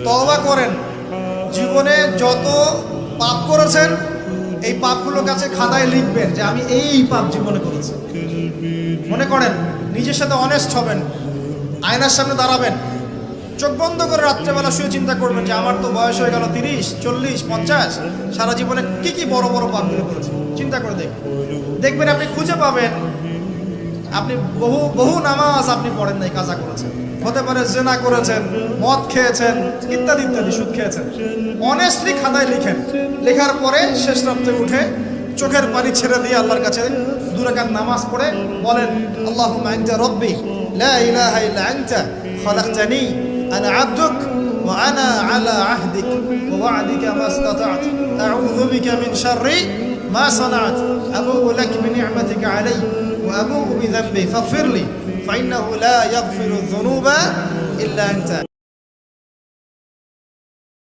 তওবা করেন। জীবনে যত পাপ করেছেন এই পাপগুলোর কাছে খাতায় লিখবেন যে আমি এই পাপ জীবনে করেছি। মনে করেন, নিজের সাথে অনেস্ট হবেন, আয়নার সামনে দাঁড়াবেন, চোখ বন্ধ করে রাত্রেবেলা শুয়ে চিন্তা করবেন যে আমার তো বয়স হয়ে গেল 30, 40, 50, সারা জীবনে কি কি বড় বড় পাপগুলো করেছি। চিন্তা করে দেখবেন আপনি খুঁজে পাবেন আপনি বহু নামাজ আপনি পড়েন নাই, কাজা করেছেন, হতে পারে জেনা করেছেন, মদ খেয়েছেন, ইত্যাদি ইত্যাদি, সুদ খেয়েছেন। অনেস্টলি খাতায় লিখেন। লেখার পরে শেষ রাত্রে উঠে চোখের পানি ছেড়ে দিয়ে আল্লাহর কাছে 2 রাকাত নামাজ পড়ে বলেন, আল্লাহুম্মা আনতা রাব্বি লা ইলাহা ইল্লা আনতা খালাকতানি আনা আবদুক ওয়া আনা আলা আহদিক ওয়া ওয়া'দিকা মাস্তাতা'তু আউযু বিকা মিন শাররি মা সানা'ত আবুউ লাক বিনি'মাতিকা আলাইয়া ওয়া আবুউ বিযানবি ফাগফিরলি ফাইন্নাহু লা ইয়াগফিরু যুনুবা ইল্লা আনতা।